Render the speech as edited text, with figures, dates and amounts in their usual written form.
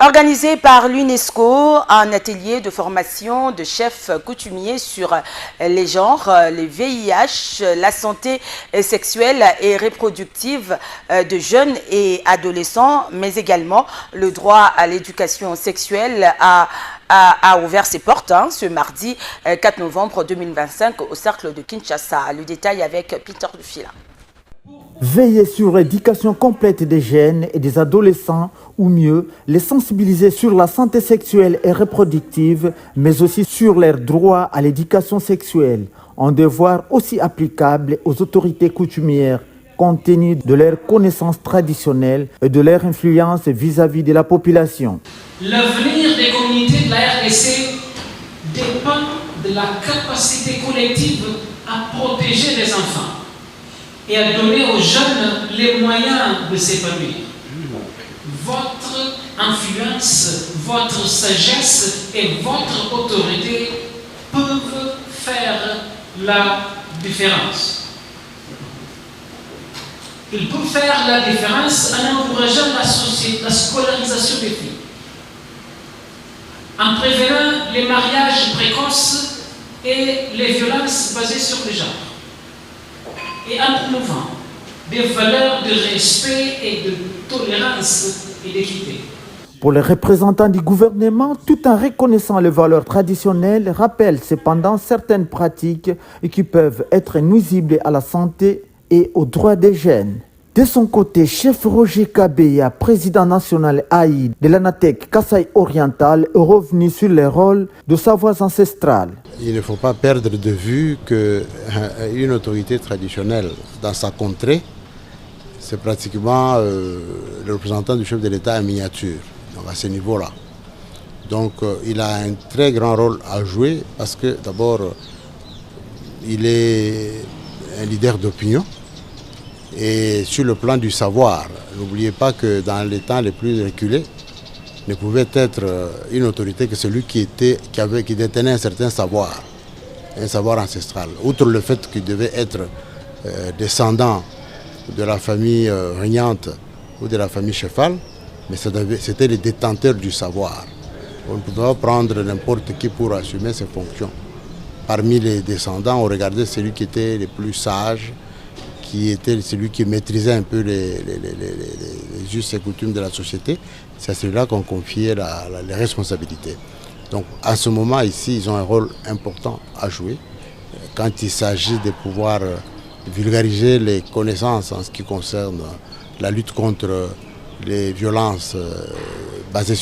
Organisé par l'UNESCO, un atelier de formation de chefs coutumiers sur les genres, le VIH, la santé sexuelle et reproductive de jeunes et adolescents, mais également le droit à l'éducation sexuelle a ouvert ses portes ce mardi 4 novembre 2025 au cercle de Kinshasa. Le détail avec Peter Dufila. Veiller sur l'éducation complète des jeunes et des adolescents, ou mieux, les sensibiliser sur la santé sexuelle et reproductive, mais aussi sur leurs droits à l'éducation sexuelle, un devoir aussi applicable aux autorités coutumières, compte tenu de leurs connaissances traditionnelles et de leur influence vis-à-vis de la population. L'avenir des communautés de la RDC dépend de la capacité collective à protéger les enfants et à donner aux jeunes les moyens de s'épanouir. Votre influence, votre sagesse et votre autorité peuvent faire la différence. Ils peuvent faire la différence en encourageant la scolarisation des filles, en prévenant les mariages précoces et les violences basées sur le genre, et en promouvant des valeurs de respect et de tolérance et d'équité. Pour les représentants du gouvernement, tout en reconnaissant les valeurs traditionnelles, rappellent cependant certaines pratiques qui peuvent être nuisibles à la santé et aux droits des jeunes. De son côté, chef Roger Kabeya, président national AI de l'ANATEC Kasaï Oriental, est revenu sur les rôles de savoirs ancestrales. Il ne faut pas perdre de vue qu'une autorité traditionnelle dans sa contrée, c'est pratiquement le représentant du chef de l'État en miniature, donc à ce niveau-là. Donc il a un très grand rôle à jouer parce que d'abord, il est un leader d'opinion. Et sur le plan du savoir, n'oubliez pas que dans les temps les plus reculés, ne pouvait être une autorité que celui qui détenait un certain savoir ancestral. Outre le fait qu'il devait être descendant de la famille régnante ou de la famille chefale, mais c'était les détenteurs du savoir. On ne pouvait pas prendre n'importe qui pour assumer ses fonctions. Parmi les descendants, on regardait celui qui était le plus sage, qui était celui qui maîtrisait un peu les us et coutumes de la société. C'est à celui-là qu'on confiait les responsabilités. Donc à ce moment ici, ils ont un rôle important à jouer quand il s'agit de pouvoir vulgariser les connaissances en ce qui concerne la lutte contre les violences basées sur